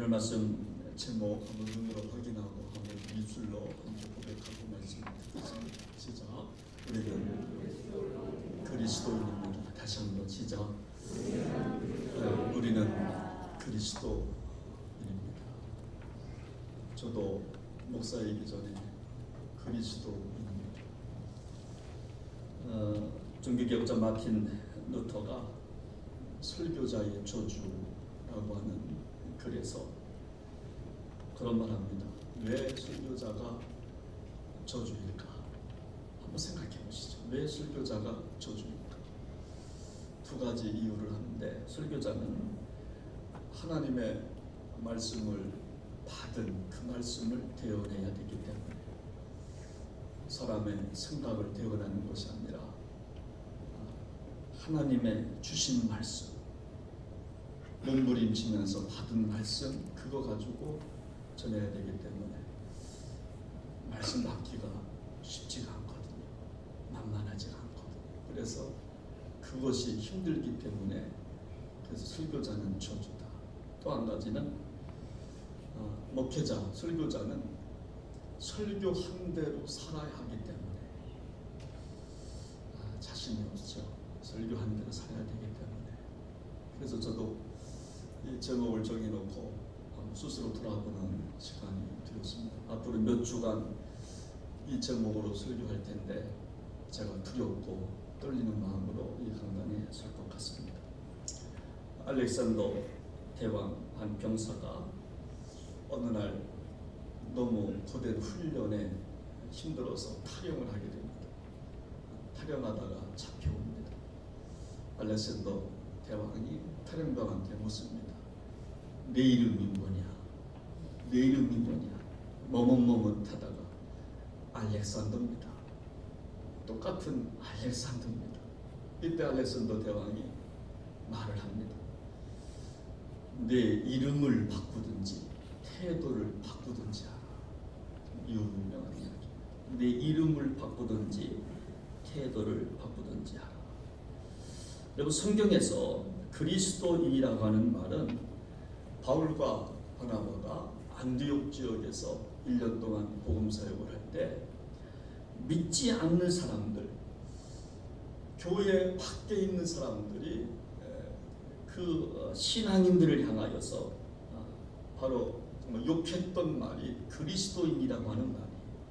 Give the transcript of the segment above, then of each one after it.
오늘 말씀 제목 한번 눈으로 확인하고 한번 입술로 함께 고백하고 말씀 듣겠습니다. 시작. 우리는 그리스도인입니다. 다시 한번 시작. 우리는 그리스도인입니다. 저도 목사이기 전에 그리스도인입니다. 종교개혁자 마틴 루터가 설교자의 저주라고 하는 글에서 그런 말합니다. 왜 설교자가 저주일까? 한번 생각해 보시죠. 왜 설교자가 저주일까? 두 가지 이유를 하는데, 설교자는 하나님의 말씀을 받은 그 말씀을 대언해야 되기 때문에, 사람의 생각을 대언하는 것이 아니라 하나님의 주신 말씀, 몸부림치면서 받은 말씀, 그거 가지고 전해야 되기 때문에 말씀 받기가 쉽지가 않거든요. 만만하지가 않거든요. 그래서 그것이 힘들기 때문에, 그래서 설교자는 저주다. 또 한 가지는 목회자, 설교자는 설교한 대로 살아야 하기 때문에 자신이 없죠. 설교한 대로 살아야 되기 때문에. 그래서 저도 이 제목을 정해놓고 스스로 돌아보는 시간이 되었습니다. 앞으로 몇 주간 이 제목으로 설교할 텐데 제가 두렵고 떨리는 마음으로 이 강단에 설 것 같습니다. 알렉산더 대왕 한 병사가 어느 날 너무 고된 훈련에 힘들어서 탈영을 하게 됩니다. 탈영하다가 잡혀옵니다. 알렉산더 대왕이 탈영병한테 묻습니다. 내 이름이 뭐냐? 내 이름이 뭐냐? 머뭇머뭇하다가 알렉산더입니다. 똑같은 알렉산더입니다. 이때 알렉산더 대왕이 말을 합니다. 내 이름을 바꾸든지 태도를 바꾸든지 하라. 유명한 이야기. 내 이름을 바꾸든지 태도를 바꾸든지 하라. 여러분, 성경에서 그리스도인이라고 하는 말은 바울과 바나바가 안디옥 지역에서 1년 동안 복음 사역을 할 때 믿지 않는 사람들, 교회 밖에 있는 사람들이 그 신앙인들을 향하여서 바로 욕했던 말이 그리스도인이라고 하는 말이,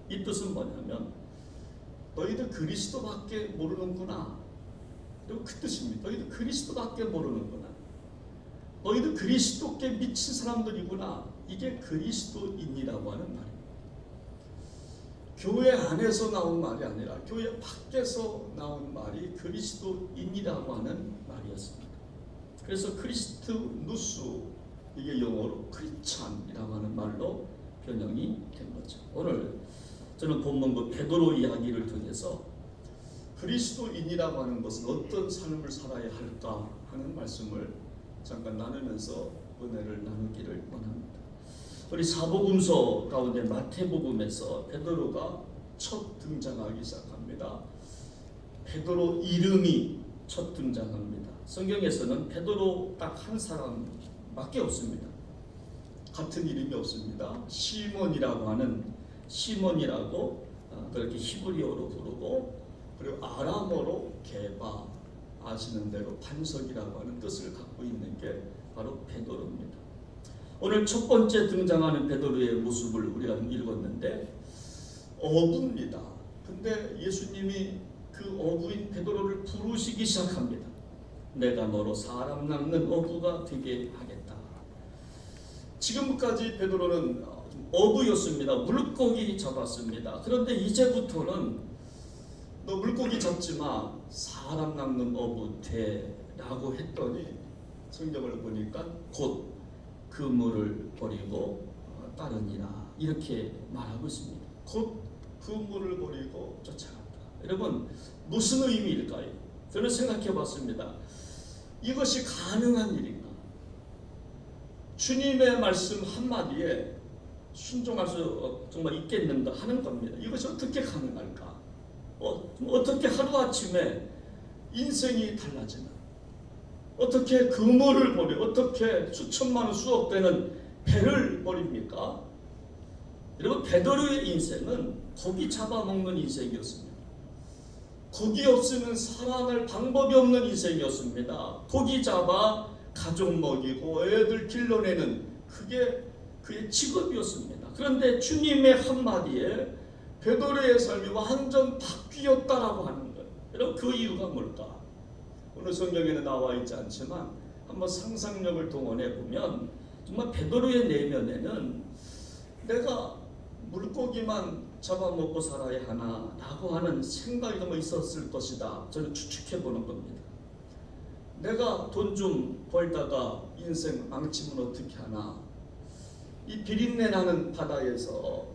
이 뜻은 뭐냐면 너희들 그리스도밖에 모르는구나. 그리고 그 뜻입니다. 너희들 그리스도밖에 모르는구나. 너희들 그리스도께 미친 사람들이구나. 이게 그리스도인이라고 하는 말입니다. 교회 안에서 나온 말이 아니라 교회 밖에서 나온 말이 그리스도인이라고 하는 말이었습니다. 그래서 크리스트누스, 이게 영어로 크리스찬이라고 하는 말로 변형이 된 거죠. 오늘 저는 본문 베드로 이야기를 통해서 그리스도인이라고 하는 것은 어떤 삶을 살아야 할까 하는 말씀을 잠깐 나누면서 은혜를 나누기를 원합니다. 우리 사복음서 가운데 마태복음에서 베드로가 첫 등장하기 시작합니다. 베드로 이름이 첫 등장합니다. 성경에서는 베드로 딱 한 사람밖에 없습니다. 같은 이름이 없습니다. 시몬이라고 하는, 시몬이라고 그렇게 히브리어로 부르고, 그리고 아람어로 게바, 아시는 대로 반석이라고 하는 뜻을 갖고 있는 게 바로 베드로입니다. 오늘 첫 번째 등장하는 베드로의 모습을 우리가 읽었는데 어부입니다. 근데 예수님이 그 어부인 베드로를 부르시기 시작합니다. 내가 너로 사람 낚는 어부가 되게 하겠다. 지금까지 베드로는 어부였습니다. 물고기 잡았습니다. 그런데 이제부터는 너 물고기 잡지 마, 사람 낚는 어부 되라고 했더니 성경을 보니까 곧 그물을 버리고 따르니라, 이렇게 말하고 있습니다. 곧 그물을 버리고 쫓아갔다. 여러분, 무슨 의미일까요? 저는 생각해 봤습니다. 이것이 가능한 일인가? 주님의 말씀 한마디에 순종할 수 정말 있겠는가 하는 겁니다. 이것이 어떻게 가능할까? 어떻게 하루아침에 인생이 달라지나? 어떻게 그물을 버려, 어떻게 수천만 원, 수억 되는 배를 버립니까? 여러분, 베드로의 인생은 고기 잡아먹는 인생이었습니다. 고기 없으면 살아날 방법이 없는 인생이었습니다. 고기 잡아 가족 먹이고 애들 길러내는 그게 그의 직업이었습니다. 그런데 주님의 한마디에 베드로의 삶이 완전 바뀌었다라고 하는 거예요. 여러분, 그 이유가 뭘까? 오늘 성경에는 나와 있지 않지만 한번 상상력을 동원해 보면 정말 베드로의 내면에는 내가 물고기만 잡아먹고 살아야 하나 라고 하는 생각이 좀 있었을 것이다. 저는 추측해 보는 겁니다. 내가 돈 좀 벌다가 인생 망치면 어떻게 하나, 이 비린내 나는 바다에서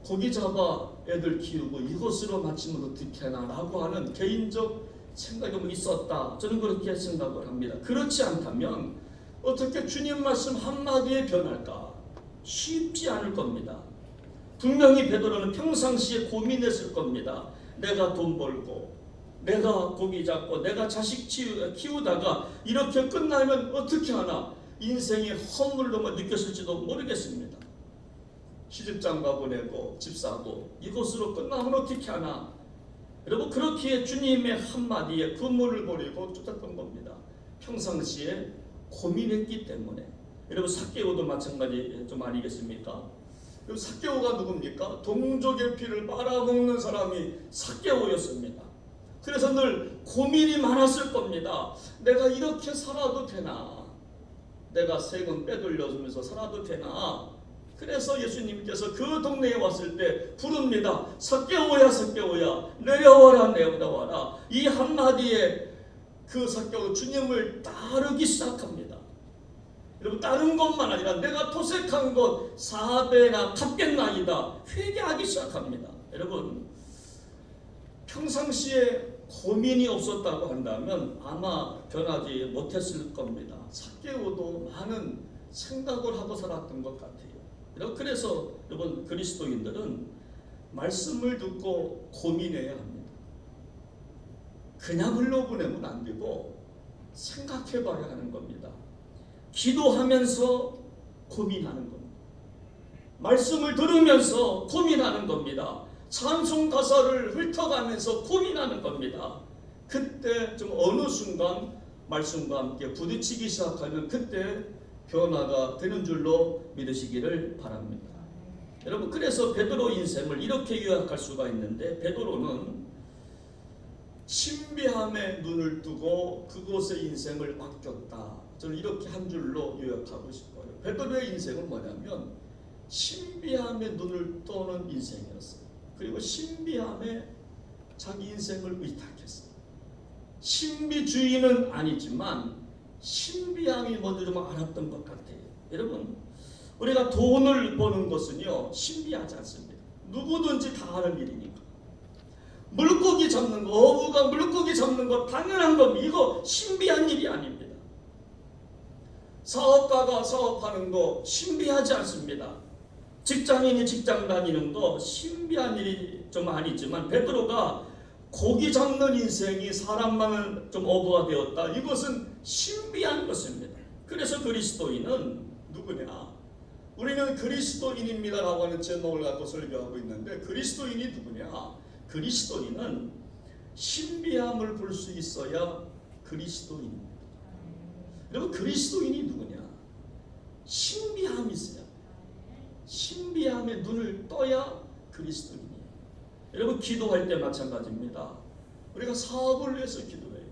고기 잡아 애들 키우고 이것으로 마치면 어떻게 하나 라고 하는 개인적 생각이 좀 있었다. 저는 그렇게 생각을 합니다. 그렇지 않다면 어떻게 주님 말씀 한마디에 변할까? 쉽지 않을 겁니다. 분명히 베드로는 평상시에 고민했을 겁니다. 내가 돈 벌고 내가 고기 잡고 내가 자식 키우다가 이렇게 끝나면 어떻게 하나, 인생의 허물로만 느꼈을지도 모르겠습니다. 시집장가 보내고 집 사고 이것으로 끝나면 어떻게 하나. 여러분, 그렇게 주님의 한마디에 그물을 버리고 쫓았던 겁니다. 평상시에 고민했기 때문에. 여러분, 삭개오도 마찬가지 좀 아니겠습니까? 삭개오가 누굽니까? 동족의 피를 빨아먹는 사람이 삭개오였습니다. 그래서 늘 고민이 많았을 겁니다. 내가 이렇게 살아도 되나? 내가 세금 빼돌려주면서 살아도 되나? 그래서 예수님께서 그 동네에 왔을 때 부릅니다. 삭개오야, 삭개오야, 내려와라, 내려와라. 이 한마디에 그 삭개오 주님을 따르기 시작합니다. 여러분, 다른 것만 아니라 내가 토색한 것 4배나 갚겠나이다 회개하기 시작합니다. 여러분, 평상시에 고민이 없었다고 한다면 아마 변하지 못했을 겁니다. 삭개오도 많은 생각을 하고 살았던 것 같아요. 그래서 여러분, 그리스도인들은 말씀을 듣고 고민해야 합니다. 그냥 흘러보내면 안 되고 생각해 봐야 하는 겁니다. 기도하면서 고민하는 겁니다. 말씀을 들으면서 고민하는 겁니다. 찬송 가사를 훑어가면서 고민하는 겁니다. 그때 좀 어느 순간 말씀과 함께 부딪히기 시작하면 그때 변화가 되는 줄로 믿으시기를 바랍니다. 여러분, 그래서 베드로 인생을 이렇게 요약할 수가 있는데, 베드로는 신비함에 눈을 뜨고 그곳의 인생을 맡겼다. 저는 이렇게 한 줄로 요약하고 싶어요. 베드로의 인생은 뭐냐면 신비함에 눈을 떠는 인생이었어요. 그리고 신비함에 자기 인생을 의탁했어요. 신비주의는 아니지만 신비함이 뭔지 좀 알았던 것 같아요. 여러분, 우리가 돈을 버는 것은요 신비하지 않습니다. 누구든지 다 하는 일이니까. 물고기 잡는 거, 어부가 물고기 잡는 거 당연한 겁니다. 이거 신비한 일이 아닙니다. 사업가가 사업하는 거 신비하지 않습니다. 직장인이 직장 다니는 거 신비한 일이 좀 아니지만, 베드로가 고기 잡는 인생이 사람만은 좀 어부가 되었다. 이것은 신비한 것입니다. 그래서 그리스도인은 누구냐? 우리는 그리스도인입니다 라고 하는 제목을 갖고 설교하고 있는데, 그리스도인이 누구냐? 그리스도인은 신비함을 볼 수 있어야 그리스도인입니다. 여러분, 그리스도인이 누구냐? 신비함이 있어야, 신비함에 눈을 떠야 그리스도인이에요. 여러분, 기도할 때 마찬가지입니다. 우리가 사업을 위해서 기도해요.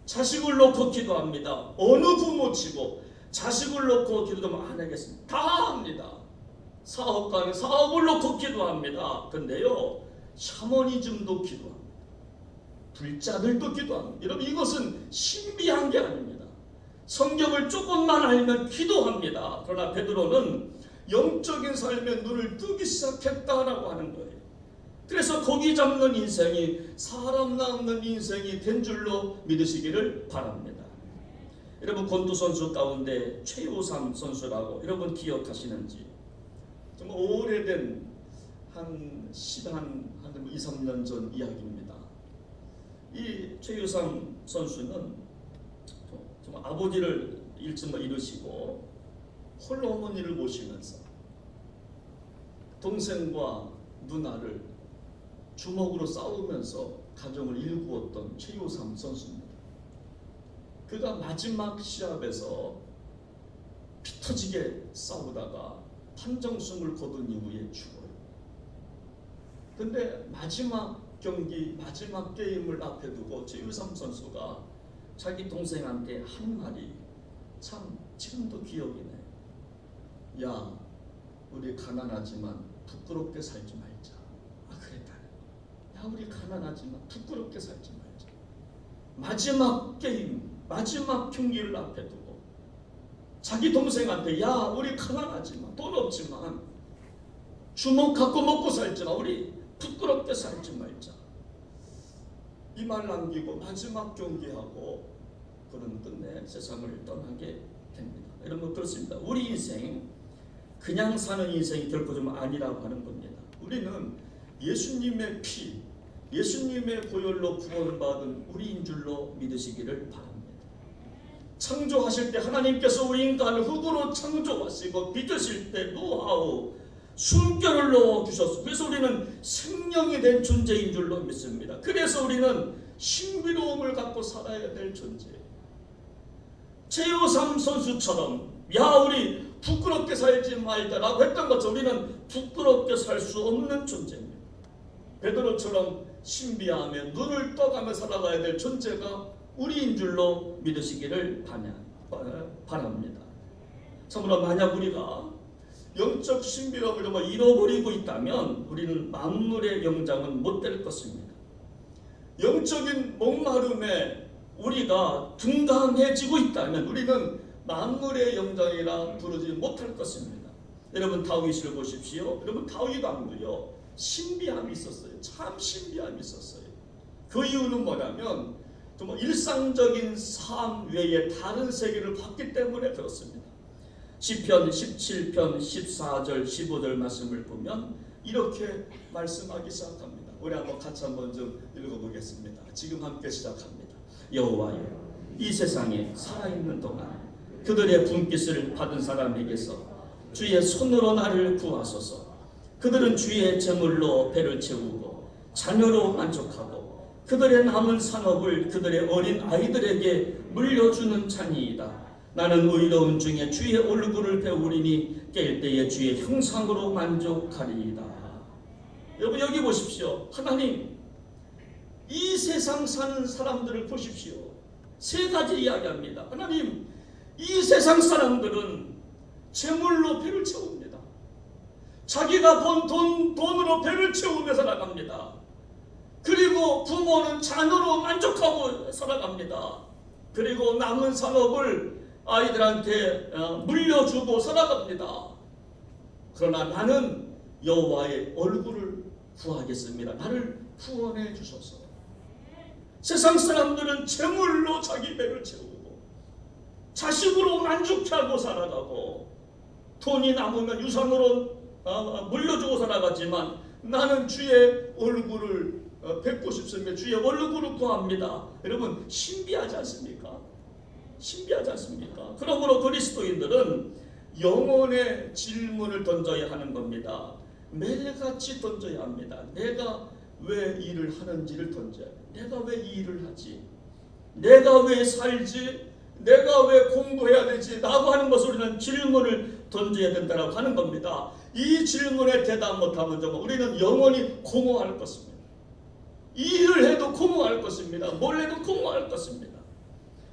자식을 놓고 기도합니다. 어느 부모치고 자식을 놓고 기도 좀 안 하겠습니다. 다 합니다. 사업가는 사업을 놓고 기도합니다. 근데요, 샤머니즘도 기도합니다. 불자들도 기도합니다. 여러분, 이것은 신비한 게 아닙니다. 성경을 조금만 알면 기도합니다. 그러나 베드로는 영적인 삶에 눈을 뜨기 시작했다라고 하는 거예요. 그래서 고기 잡는 인생이 사람 낳는 인생이 된 줄로 믿으시기를 바랍니다. 여러분, 권투 선수 가운데 최우삼 선수라고 여러분 기억하시는지? 정말 오래된 한 2, 3년 전 이야기입니다. 이 최우삼 선수는 정말 아버지를 일찍 잃으시고 홀로 어머니를 모시면서 동생과 누나를 주먹으로 싸우면서 가정을 일구었던 최효삼 선수입니다. 그가 마지막 시합에서 피 터지게 싸우다가 판정승을 거둔 이후에 죽어요. 근데 마지막 경기, 마지막 게임을 앞에 두고 최효삼 선수가 자기 동생한테 한 말이 참 지금도 기억이 나요. 야, 우리 가난하지만 부끄럽게 살지 말자. 그랬다. 야, 우리 가난하지만 부끄럽게 살지 말자. 마지막 게임, 마지막 경기를 앞에 두고 자기 동생한테 야, 우리 가난하지만 돈 없지만 주먹 갖고 먹고 살지마. 우리 부끄럽게 살지 말자. 이 말 남기고 마지막 경기하고 그는 끝내 세상을 떠나게 됩니다. 여러분 그렇습니다. 우리 인생 그냥 사는 인생이 결코 좀 아니라고 하는 겁니다. 우리는 예수님의 피, 예수님의 보혈로 구원받은 우리인 줄로 믿으시기를 바랍니다. 창조하실 때 하나님께서 우리 인간을 흙으로 창조하시고 빚으실 때 노하우, 숨결을 넣어주셨습니다. 그래서 우리는 생명이 된 존재인 줄로 믿습니다. 그래서 우리는 신비로움을 갖고 살아야 될 존재. 최효삼 선수처럼 야, 우리 부끄럽게 살지 말자라고 했던 것처럼 우리는 부끄럽게 살 수 없는 존재입니다. 베드로처럼 신비하며 눈을 떠가며 살아가야 될 존재가 우리인 줄로 믿으시기를 바랍니다. 참으로 만약 우리가 영적 신비로움을 정말 잃어버리고 있다면 우리는 만물의 영장은 못 될 것입니다. 영적인 목마름에 우리가 둔감해지고 있다면 우리는 만물의 영장이라 부르지 못할 것입니다. 여러분 다윗을 보십시오. 여러분 다윗 왕도요 신비함이 있었어요. 참 신비함이 있었어요. 그 이유는 뭐냐면 정말 일상적인 삶 외에 다른 세계를 봤기 때문에 그렇습니다. 시편 17편 14절 15절 말씀을 보면 이렇게 말씀하기 시작합니다. 우리 한번 같이 한번 좀 읽어보겠습니다. 지금 함께 시작합니다. 여호와여, 이 세상에 살아있는 동안 그들의 분깃을 받은 사람에게서 주의 손으로 나를 구하소서. 그들은 주의 제물로 배를 채우고 자녀로 만족하고 그들의 남은 산업을 그들의 어린 아이들에게 물려주는 자니이다. 나는 의로운 중에 주의 얼굴을 배우리니 깰 때에 주의 형상으로 만족하리이다. 여러분 여기 보십시오. 하나님 이 세상 사는 사람들을 보십시오. 세 가지 이야기합니다. 하나님 이 세상 사람들은 재물로 배를 채웁니다. 자기가 번 돈으로 배를 채우며 살아갑니다. 그리고 부모는 자녀로 만족하고 살아갑니다. 그리고 남은 산업을 아이들한테 물려주고 살아갑니다. 그러나 나는 여호와의 얼굴을 구하겠습니다. 나를 구원해 주소서. 세상 사람들은 재물로 자기 배를 채우고 자식으로 만족하고 살아가고 돈이 남으면 유산으로 물려주고 살아가지만 나는 주의 얼굴을 뵙고 싶습니다. 주의 얼굴을 구합니다. 여러분 신비하지 않습니까? 신비하지 않습니까? 그러므로 그리스도인들은 영혼의 질문을 던져야 하는 겁니다. 매일같이 던져야 합니다. 내가 왜 일을 하는지를 던져야 합니다. 내가 왜 이 일을 하지? 내가 왜 살지? 내가 왜 공부해야 되지? 라고 하는 것을 우리는 질문을 던져야 된다고 하는 겁니다. 이 질문에 대답 못하면 정말 우리는 영원히 공허할 것입니다. 이 일을 해도 공허할 것입니다. 뭘 해도 공허할 것입니다.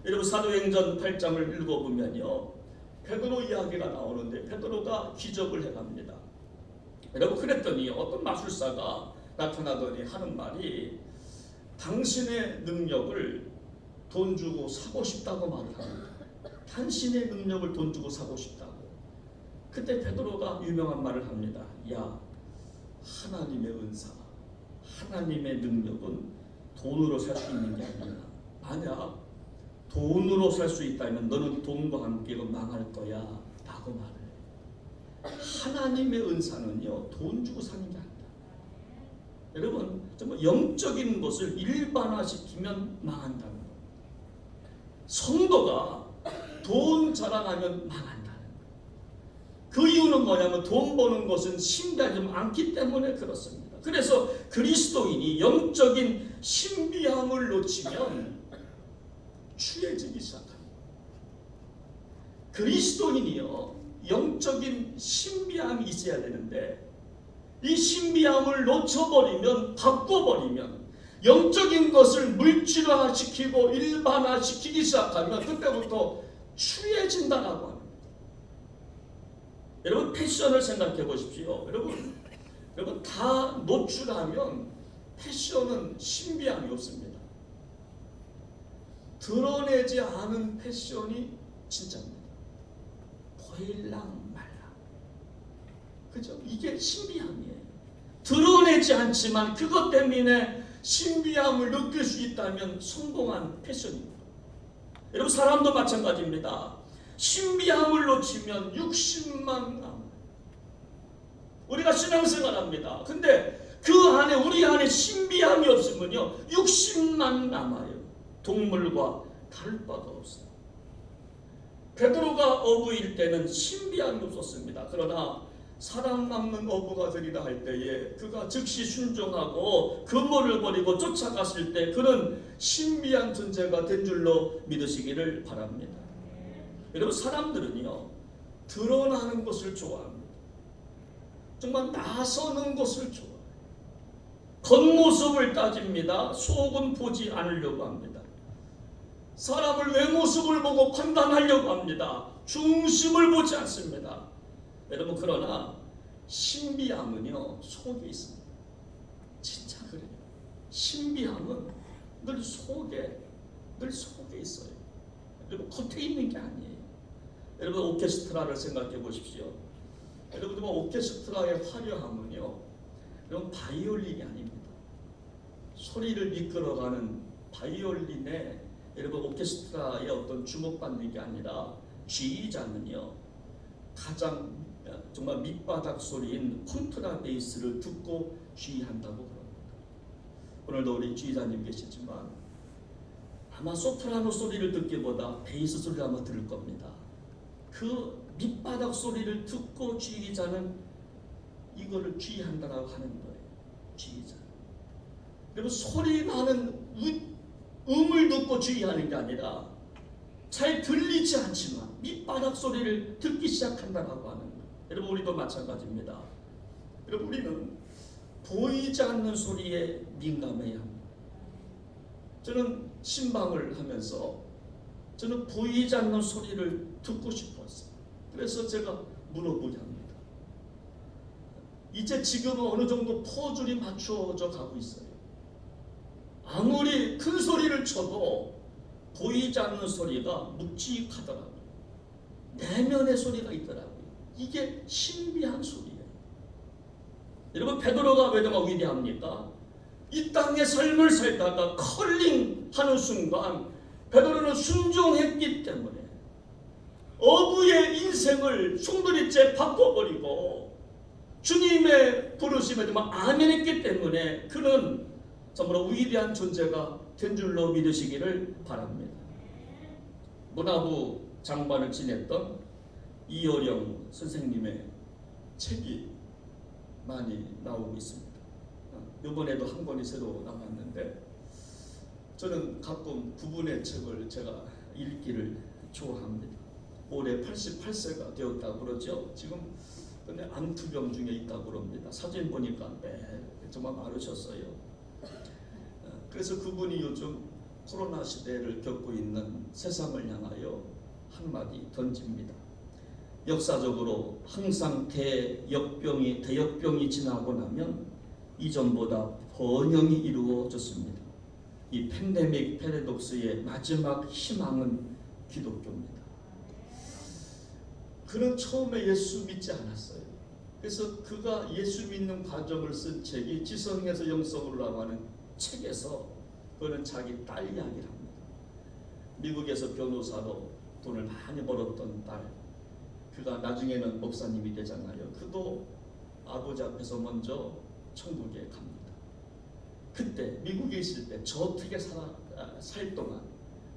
여러분 사도행전 8장을 읽어보면요 베드로 이야기가 나오는데 베드로가 기적을 해갑니다. 여러분 그랬더니 어떤 마술사가 나타나더니 하는 말이 당신의 능력을 돈 주고 사고 싶다고 말을 합니다. 당신의 능력을 돈 주고 사고 싶다고. 그때 베드로가 유명한 말을 합니다. 야, 하나님의 은사, 하나님의 능력은 돈으로 살 수 있는 게 아니야. 만약 돈으로 살 수 있다면 너는 돈과 함께 망할 거야 라고 말을 해요. 하나님의 은사는요 돈 주고 사는 게 아니다. 여러분 정말 영적인 것을 일반화시키면 망한다는 거예요. 성도가 돈 자랑하면 망한다는 거예요. 이유는 뭐냐면 돈 버는 것은 신비하지 않기 때문에 그렇습니다. 그래서 그리스도인이 영적인 신비함을 놓치면 취해지기 시작합니다. 그리스도인이요, 영적인 신비함이 있어야 되는데 이 신비함을 놓쳐버리면, 바꿔버리면, 영적인 것을 물질화시키고 일반화시키기 시작하면 그때부터 취해진다라고 합니다. 여러분, 패션을 생각해 보십시오. 여러분 다 노출하면 패션은 신비함이 없습니다. 드러내지 않은 패션이 진짜입니다. 보일랑 말랑. 그죠? 이게 신비함이에요. 드러내지 않지만 그것 때문에 신비함을 느낄 수 있다면 성공한 패션입니다. 여러분, 사람도 마찬가지입니다. 신비함을 놓치면 60만 남아요. 우리가 신앙생활합니다. 근데 그 안에, 우리 안에 신비함이 없으면요 60만 남아요. 동물과 다를 바가 없어요. 베드로가 어부일 때는 신비함이 없었습니다. 그러나 사람 남는 어부가 되리라 할 때에 그가 즉시 순종하고 그물을 버리고 쫓아갔을 때 그는 신비한 존재가 된 줄로 믿으시기를 바랍니다. 여러분, 사람들은요 드러나는 것을 좋아합니다. 정말 나서는 것을 좋아해요. 겉모습을 따집니다. 속은 보지 않으려고 합니다. 사람을 외모습을 보고 판단하려고 합니다. 중심을 보지 않습니다. 여러분, 그러나 신비함은요 속에 있습니다. 진짜 그래요. 신비함은 늘 속에 있어요. 여러분, 겉에 있는 게 아니에요. 여러분, 오케스트라를 생각해 보십시오. 여러분, 오케스트라의 화려함은요 여러분 바이올린이 아닙니다. 소리를 이끌어가는 바이올린의, 여러분, 오케스트라의 어떤 주목받는 게 아니라 지휘자는요 가장 정말 밑바닥 소리인 콘트라베이스를 듣고 지휘한다고 그럽니다. 오늘도 우리 지휘자님 계시지만 아마 소프라노 소리를 듣기보다 베이스 소리를 아마 들을 겁니다. 그 밑바닥 소리를 듣고 지휘자는 이거를 지휘한다라고 하는 거예요. 지휘자. 여러분, 소리 나는 음을 듣고 지휘하는 게 아니라 잘 들리지 않지만 밑바닥 소리를 듣기 시작한다라고 하는 거예요. 여러분, 우리도 마찬가지입니다. 여러분, 우리는 보이지 않는 소리에 민감해야 합니다. 저는 신방을 하면서 저는 보이지 않는 소리를 듣고 싶었어요. 그래서 제가 물어보게 합니다. 이제 지금은 어느 정도 포줄이 맞춰져 가고 있어요. 아무리 큰 소리를 쳐도 보이지 않는 소리가 묵직하더라고요. 내면의 소리가 있더라고요. 이게 신비한 소리예요. 여러분, 베드로가 왜 정말 위대합니까? 이 땅의 삶을 살다가 컬링하는 순간 베드로는 순종했기 때문에 어부의 인생을 송두리째 바꿔버리고 주님의 부르심에 정말 아멘했기 때문에 그는 정말 위대한 존재가 된 줄로 믿으시기를 바랍니다. 문화부 장관을 지냈던 이어령 선생님의 책이 많이 나오고 있습니다. 이번에도 한 권이 새로 나왔는데 저는 가끔 그분의 책을 제가 읽기를 좋아합니다. 올해 88세가 되었다고 그러죠. 지금 근데 암투병 중에 있다고 그럽니다. 사진 보니까 정말 마르셨어요. 그래서 그분이 요즘 코로나 시대를 겪고 있는 세상을 향하여 한마디 던집니다. 역사적으로 항상 대역병이 지나고 나면 이전보다 번영이 이루어졌습니다. 이 팬데믹 패러독스의 마지막 희망은 기독교입니다. 그는 처음에 예수 믿지 않았어요. 그래서 그가 예수 믿는 과정을 쓴 책이 지성에서 영성으로라고 하는 책에서 그는 자기 딸 이야기를 합니다. 미국에서 변호사로 돈을 많이 벌었던 딸, 그가 나중에는 목사님이 되잖아요. 그도 아버지 앞에서 먼저 천국에 갑니다. 그때 미국에 있을 때 저택에 살 동안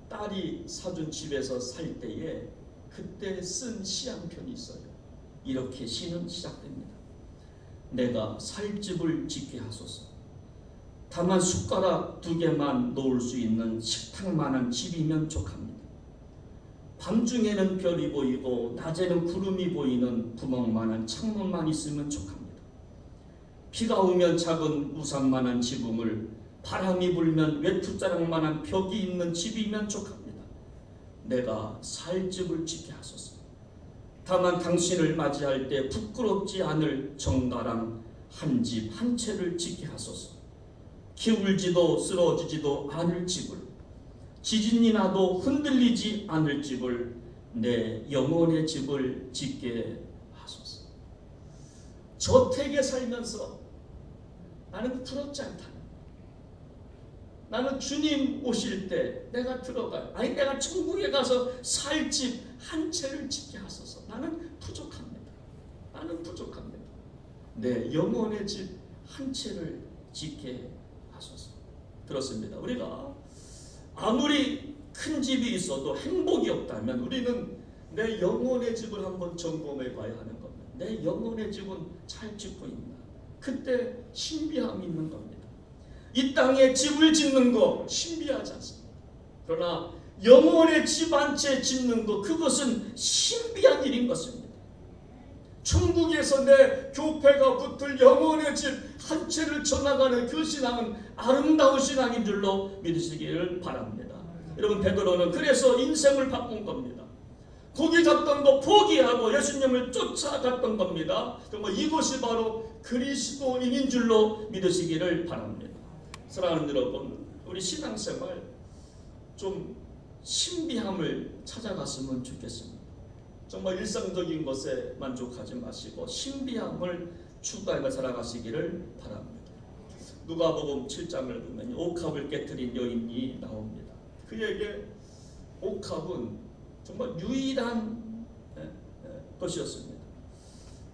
딸이 사준 집에서 살 때에 그때 쓴 시 한 편이 있어요. 이렇게 시는 시작됩니다. 내가 살 집을 짓게 하소서. 다만 숟가락 2개만 놓을 수 있는 식탁만한 집이면 족합니다. 밤중에는 별이 보이고 낮에는 구름이 보이는 구멍만한 창문만 있으면 족합니다. 비가 오면 작은 우산만한 지붕을, 바람이 불면 외투자락만한 벽이 있는 집이면 족합니다. 내가 살 집을 짓게 하소서. 다만 당신을 맞이할 때 부끄럽지 않을 정갈한 한 집 한 채를 짓게 하소서. 기울지도 쓰러지지도 않을 집을, 지진이 나도 흔들리지 않을 집을, 내 영혼의 집을 짓게 하소서. 저택에 살면서 나는 부럽지 않다. 나는 주님 오실 때 내가 들어가요. 아니 내가 천국에 가서 살 집 한 채를 짓게 하소서. 나는 부족합니다. 나는 부족합니다. 내 영혼의 집 한 채를 짓게 하소서. 그렇습니다. 우리가 아무리 큰 집이 있어도 행복이 없다면 우리는 내 영혼의 집을 한번 점검해 봐야 하는 겁니다. 내 영혼의 집은 잘 짓고 있나? 그때 신비함이 있는 겁니다. 이 땅에 집을 짓는 거 신비하지 않습니다. 그러나 영혼의 집 한 채 짓는 거, 그것은 신비한 일인 것입니다. 천국에서 내 교패가 붙을 영혼의 집 한 채를 쳐나가는 그 신앙은 아름다운 신앙인 줄로 믿으시기를 바랍니다. 여러분, 베드로는 그래서 인생을 바꾼 겁니다. 고기 잡던 거 포기하고 예수님을 쫓아갔던 겁니다. 그럼 이것이 바로 그리스도인인 줄로 믿으시기를 바랍니다. 사랑하는 여러분, 우리 신앙생활 좀 신비함을 찾아갔으면 좋겠습니다. 정말 일상적인 것에 만족하지 마시고 신비함을 추구하며 살아가시기를 바랍니다. 누가복음 7장을 보면 옥합을 깨뜨린 여인이 나옵니다. 그에게 옥합은 정말 유일한 것이었습니다.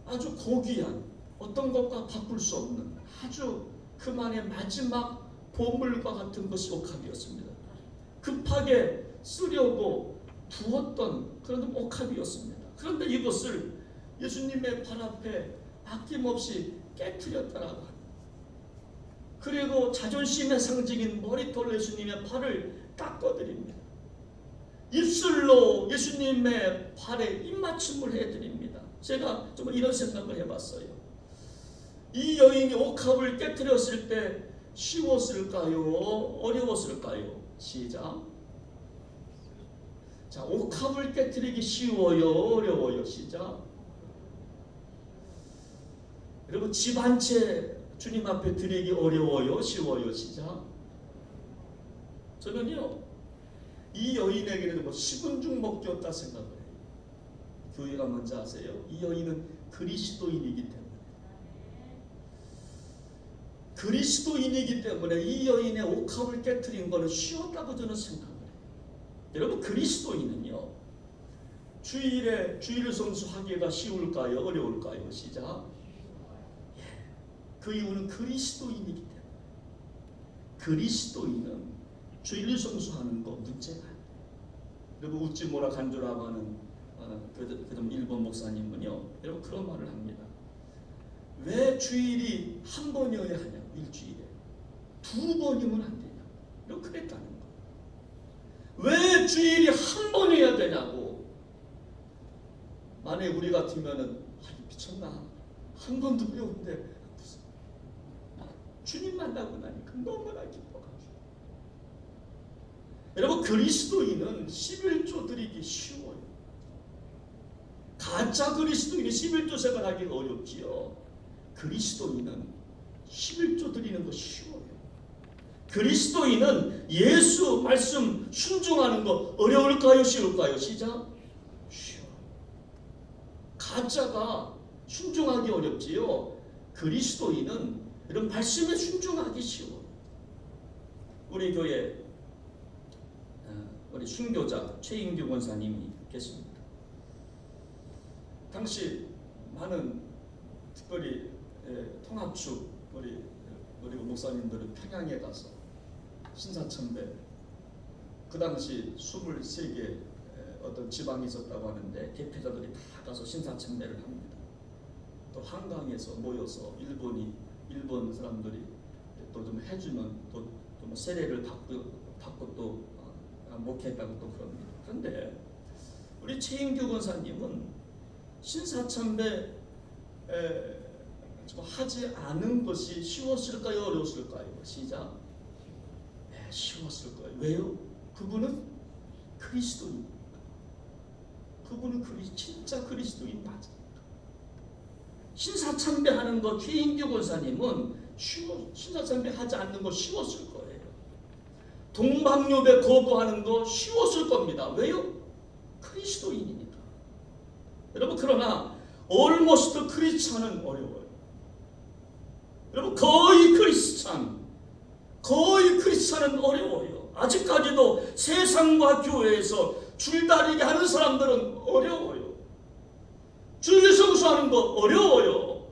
아주 고귀한, 어떤 것과 바꿀 수 없는 아주 그만의 마지막 보물과 같은 것이 옥합이었습니다. 급하게 쓰려고 두었던 그런 옥합이었습니다. 그런데 이것을 예수님의 발 앞에 아낌없이 깨뜨렸다라고 합니다. 그리고 자존심의 상징인 머리털로 예수님의 발을 닦아드립니다. 입술로 예수님의 발에 입맞춤을 해드립니다. 제가 정말 이런 생각을 해봤어요. 이 여인이 옥합을 깨뜨렸을 때 쉬웠을까요? 어려웠을까요? 시작. 자, 옥합을 깨뜨리기 쉬워요? 어려워요? 시작. 여러분, 집 한 채 주님 앞에 드리기 어려워요? 쉬워요? 시작. 저는요, 이 여인에게는 뭐 식은 죽 먹기였다 생각을 해요. 교회가 뭔지 아세요? 이 여인은 그리스도인이기 때문에. 그리스도인이기 때문에 이 여인의 옥합을 깨뜨린 것은 쉬웠다고 저는 생각을 해요. 여러분, 그리스도인은요, 주일 성수하기가 쉬울까요? 어려울까요? 시작. 그 이유는 그리스도인이기 때문에. 그리스도인은 주일 성수하는 거 문제가 아니에요. 여러분, 우찌모라 간조라고 하는 그 일본 목사님은요, 여러분 그런 말을 합니다. 왜 주일이 한 번이어야 하냐? 일주일에 2번이면 안 되냐? 이렇게 그랬다는 거예요. 왜 주일이 한 번이어야 되냐고. 만약에 우리 같으면은 미쳤나? 한 번도 배우는데 주님 만나고 나니까 너무나 기뻐가지고. 여러분, 그리스도인은 11조 드리기 쉬워요. 가짜 그리스도인이 11조 생활하기가 어렵지요. 그리스도인은 11조 드리는 거 쉬워요. 그리스도인은 예수 말씀 순종하는 거 어려울까요? 쉬울까요? 시작. 쉬워요. 가짜가 순종하기 어렵지요. 그리스도인은 이런 말씀에 순종하기 쉬워. 우리 교회 우리 순교자 최인규 권사님이 계십니다. 당시 많은 특별히 통합축 우리 목사님들은 평양에 가서 신사참배, 그 당시 23개 어떤 지방이 있었다고 하는데 개표자들이 다 가서 신사참배를 합니다. 또 한강에서 모여서 일본 사람들이 또 좀 해주는 또 세례를 받고 또 목회했다고 또 그럽니다. 그런데 우리 최인규 권사님은 신사참배 하지 않은 것이 쉬웠을까요? 어려웠을까요? 시작. 쉬웠을 거예요. 왜요? 그분은 그리스도인. 그분은 진짜 그리스도인 맞아요. 신사참배하는 거 최인규 권사님은 신사참배하지 않는 거 쉬웠을 거예요. 동방요배 거부하는 거 쉬웠을 겁니다. 왜요? 그리스도인이니까. 여러분 그러나 almost 크리스찬은 어려워요. 여러분 거의 크리스찬은 어려워요. 아직까지도 세상과 교회에서 줄다리기 하는 사람들은 어려워요. 주일 성수하는 거 어려워요.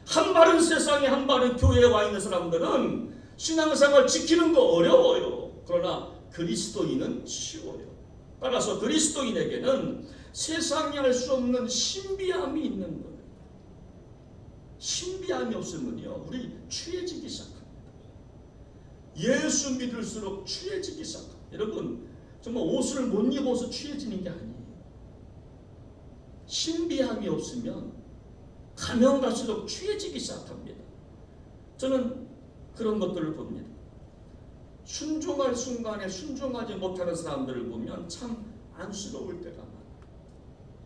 한 발은 세상에 한 발은 교회에 와 있는 사람들은 신앙생활 지키는 거 어려워요. 그러나 그리스도인은 쉬워요. 따라서 그리스도인에게는 세상이 할 수 없는 신비함이 있는 거예요. 신비함이 없으면요 우리 취해지기 시작합니다. 예수 믿을수록 취해지기 시작합니다. 여러분 정말 옷을 못 입어서 취해지는 게 아니에요. 신비함이 없으면 가면 갈수록 취해지기 시작합니다. 저는 그런 것들을 봅니다. 순종할 순간에 순종하지 못하는 사람들을 보면 참 안쓰러울 때가 많아요.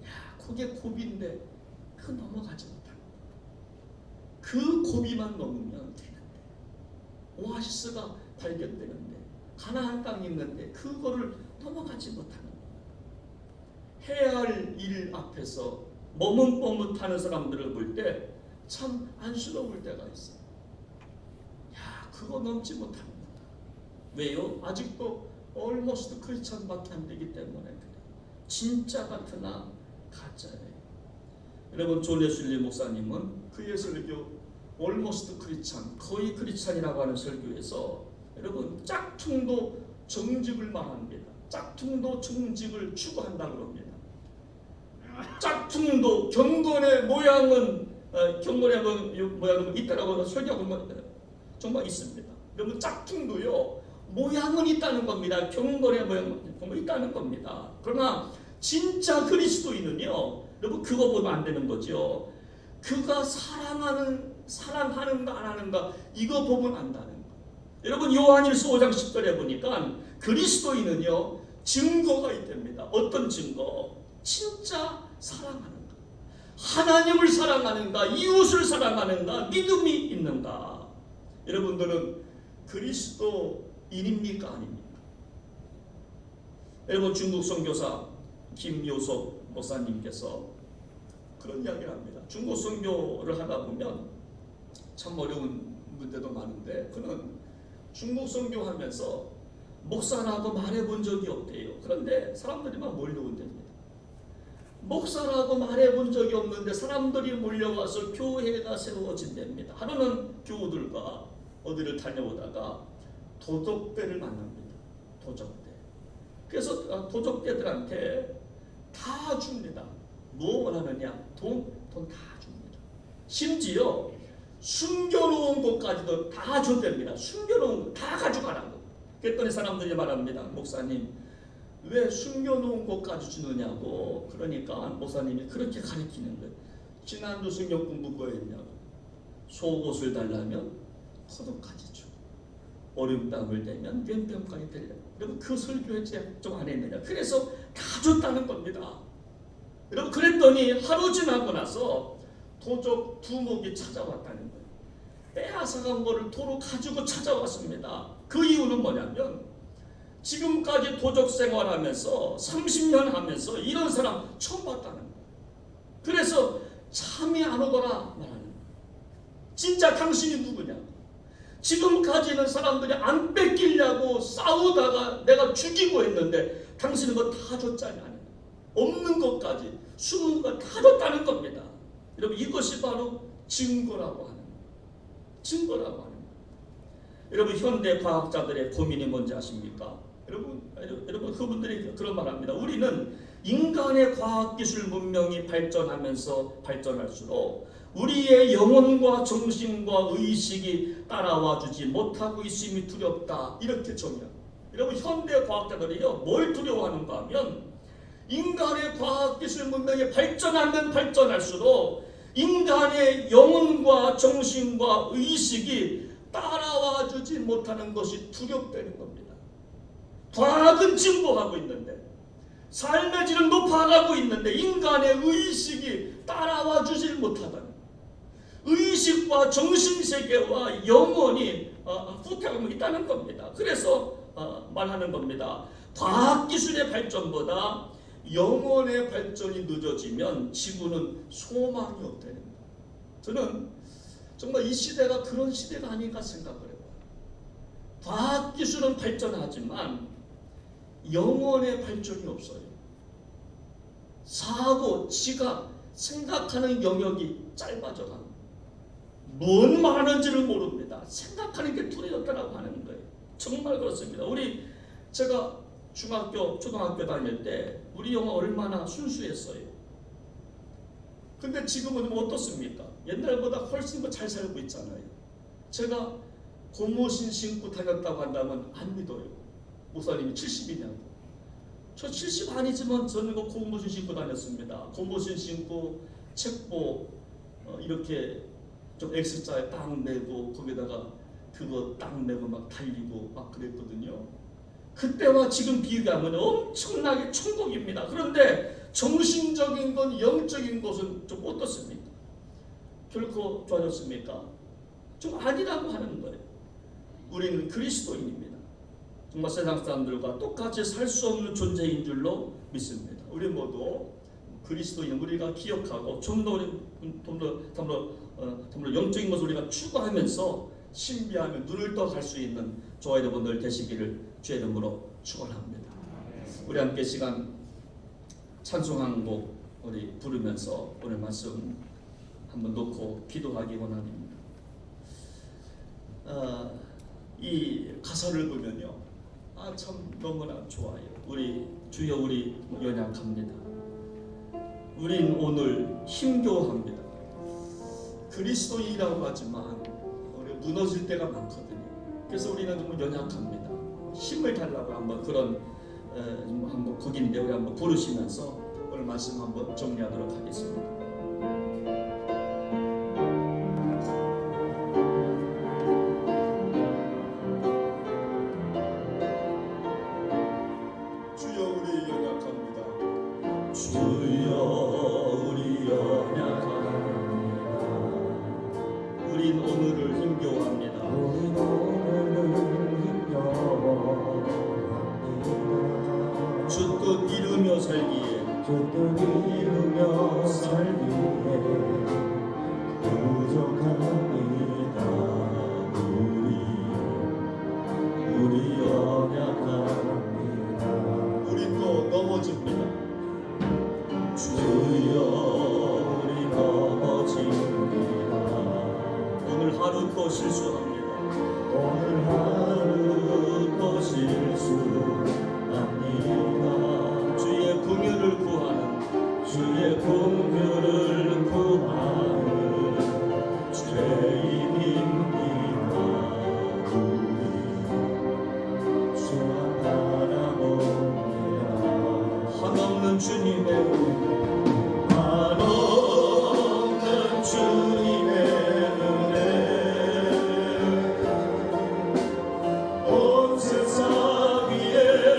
야, 그게 고비인데 그 넘어가지 못합니다. 그 고비만 넘으면 되는데, 오아시스가 발견되는데, 가나안 땅이 있는데 그거를 넘어가지 못하는 거예요. 해야 할 일 앞에서 머뭇머뭇하는 사람들을 볼 때 참 안쓰러울 때가 있어요. 야, 그거 넘지 못합니다. 왜요? 아직도 almost 크리스찬밖에 안 되기 때문에 그래요. 진짜 같으나 가짜예요. 여러분 존 웨슬리 목사님은 그의 설교 almost 크리스찬, 거의 크리스찬이라고 하는 설교에서 여러분 짝퉁도 정직을 말합니다. 짝퉁도 정직을 추구한다고 합니다. 짝퉁도 경건의 모양은 있다라고 설교하고 정말 있습니다. 여러분 짝퉁도요 모양은 있다는 겁니다. 경건의 모양은 있다는 겁니다. 그러나 진짜 그리스도인은요 여러분 그거 보면 안 되는 거죠. 그가 사랑하는가 안 하는가 이거 보면 안다는 거예요. 여러분 요한일서 5장 10절에 보니까 그리스도인은요 증거가 있답니다. 어떤 증거? 진짜 사랑하는가, 하나님을 사랑하는가, 이웃을 사랑하는가, 믿음이 있는가. 여러분들은 그리스도인입니까 아닙니까? 여러분 중국 선교사 김요섭 목사님께서 그런 이야기를 합니다. 중국 선교를 하다 보면 참 어려운 문제도 많은데 그는 중국 선교하면서 목사라고 말해본 적이 없대요. 그런데 사람들이 막 몰려온답니다. 목사라고 말해본 적이 없는데 사람들이 몰려와서 교회가 세워진답니다. 하루는 교우들과 어디를 다녀오다가 도적대를 만납니다. 도적대. 그래서 도적대들한테 다 줍니다. 뭐 원하느냐? 돈 다 줍니다. 심지어 숨겨놓은 것까지도 다 줬답니다. 숨겨놓은 거 다 가져가라고. 그랬더니 사람들이 말합니다. 목사님 왜 숨겨놓은 것까지 주느냐고. 그러니까 목사님이 그렇게 가르치는 거예요. 지난주 성경 공부 뭐 했냐고. 속옷을 달라면 포도까지 주고 어림땀을 대면 괭병까지 되려고. 여러분 그 설교에 좀 안 했느냐. 그래서 다 줬다는 겁니다. 여러분 그랬더니 하루 지나고 나서 도적 두목이 찾아왔다는 거예요. 빼앗아간 거를 도로 가지고 찾아왔습니다. 그 이유는 뭐냐면 지금까지 도적 생활하면서 30년 하면서 이런 사람 처음 봤다는 거예요. 그래서 잠이 안 오더라 말하는 거예요. 진짜 당신이 누구냐. 지금까지는 사람들이 안 뺏기려고 싸우다가 내가 죽이고 했는데 당신은 뭐 다 줬잖아요. 없는 것까지 숨은 거 다 줬다는 겁니다. 여러분 이것이 바로 증거라고 하는 거예요. 증거라고 하는 거예요. 여러분 현대 과학자들의 고민이 뭔지 아십니까? 여러분 그분들이 그런 말합니다. 우리는 인간의 과학기술 문명이 발전할수록 우리의 영혼과 정신과 의식이 따라와 주지 못하고 있음이 두렵다. 이렇게 정의합니다. 여러분, 현대 과학자들이요, 뭘 두려워하는가 하면 인간의 과학기술 문명이 발전하면 발전할수록 인간의 영혼과 정신과 의식이 따라와 주지 못하는 것이 두렵다는 겁니다. 과학은 진보하고 있는데, 삶의 질은 높아가고 있는데 인간의 의식이 따라와 주질 못하다는, 의식과 정신세계와 영혼이 후퇴하고 있다는 겁니다. 그래서 말하는 겁니다. 과학기술의 발전보다 영혼의 발전이 늦어지면 지구는 소망이 없다는 겁니다. 저는 정말 이 시대가 그런 시대가 아닌가 생각을 해요. 과학기술은 발전하지만 영혼의 발전이 없어요. 사고, 지각, 생각하는 영역이 짧아져갑니다. 뭔 말하는지를 모릅니다. 생각하는 게 두려웠다라고 하는 거예요. 정말 그렇습니다. 제가 중학교, 초등학교 다닐 때 우리 영어 얼마나 순수했어요. 근데 지금은 어떻습니까? 옛날보다 훨씬 더 잘 살고 있잖아요. 제가 고무신 신고 다녔다고 한다면 안 믿어요. 목사님이 70이냐고. 저 70 아니지만 저는 고무신 신고 다녔습니다. 고무신 신고 책보 이렇게 좀 X자에 딱 내고 거기다가 그거 딱 내고 막 달리고 막 그랬거든요. 그때와 지금 비교하면 엄청나게 천국입니다. 그런데 정신적인 건, 영적인 것은 좀 어떻습니까? 결코 좋아졌습니까? 좀 아니라고 하는 거예요. 우리는 그리스도인입니다. 정말 세상 사람들과 똑같이 살 수 없는 존재인 줄로 믿습니다. 우리 모두 그리스도인 우리가 기억하고 좀 더 영적인 것을 우리가 추구하면서 신비하며 눈을 떠 갈 수 있는 저와 여러분들 되시기를 주의 이름으로 축원합니다. 우리 함께 시간 찬송한 곡 우리 부르면서 오늘 말씀 한번 놓고 기도하기 원합니다. 이 가사를 보면요, 참 너무나 좋아요. 우리 주여, 우리 연약합니다. 우린 오늘 힘겨워합니다. 그리스도인이라고 하지만 우리 무너질 때가 많거든요. 그래서 우리는 너무 연약합니다. 힘을 달라고 한번 그런 한번 곡인데 우리 한번 부르시면서 오늘 말씀 한번 정리하도록 하겠습니다. 세상 위에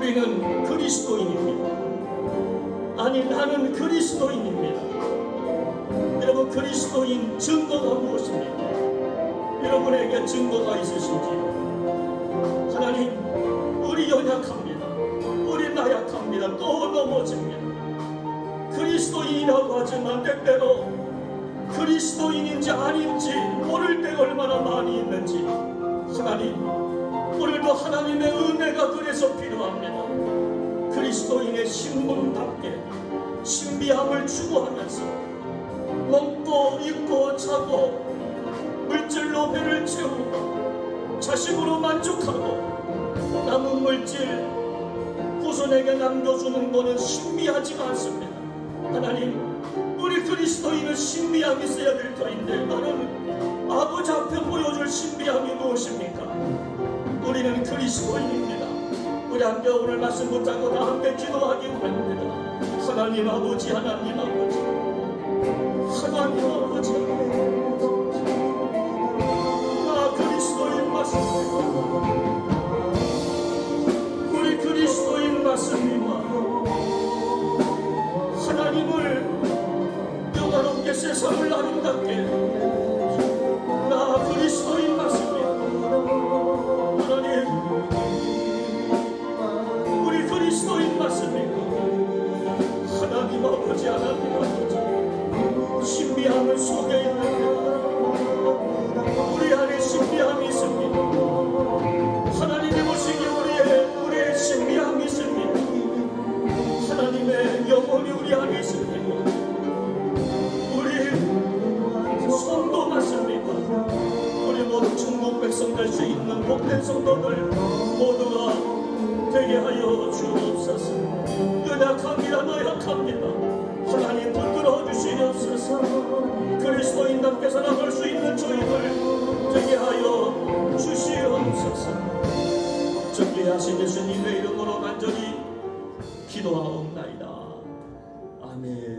우리는 그리스도인입니다. 아니, 나는 그리스도인입니다. 여러분, 그리스도인 증거가 무엇입니까? 여러분에게 증거가 있으신지? 하나님, 우리 연약합니다. 우리 나약합니다. 또 넘어집니다. 그리스도인이라고 하지만 때때로 그리스도인인지 아닌지 모를 때가 얼마나 많이 있는지, 하나님, 오늘도 하나님의 은혜가 그래서 필요합니다. 그리스도인의 신분답게 신비함을 추구하면서 먹고 입고 자고 물질로 배를 채우고 자식으로 만족하고 남은 물질 후손에게 남겨주는 것은 신비하지가 않습니다. 하나님, 우리 그리스도인은 신비함이 있어야 될 터인데 나는 아버지 앞에 보여줄 신비함이 무엇입니까? 우리는 그리스도인입니다. 우리 함께 오늘 말씀 붙잡고 다 함께 기도하기 원합니다. 하나님 아버지, 하나님 아버지, 하나님 아버지, 나 그리스도인 맞습니다. 우리 그리스도인 맞습니다. 하나님을 영화롭게 세상을 아름답게, 나 그리스도인 맞습니다. 하나님, 우리 그리스도인 맞습니다. 하나님 아버지, 하나님 아버지, 신비함은 속에 있는데 우리 안에 신비함이 있습니다. 하나님이 보시기에 우리의 신비함이 있습니다. 하나님의 영혼이 우리 안에 있습니다. 우리 성도 맞습니다. 우리 모두 천국 백성 될 수 있는 복된 성도들 모두가 되게 하여 주옵소서. 연약합니다. 노약합니다. 하나님 붙들어 주시옵소서. 그리스도인답게 살아갈 수 있는 저희들 되게 하여 주시옵소서. 존귀하신 예수님의 이름으로 간절히 기도하옵나이다. 아멘.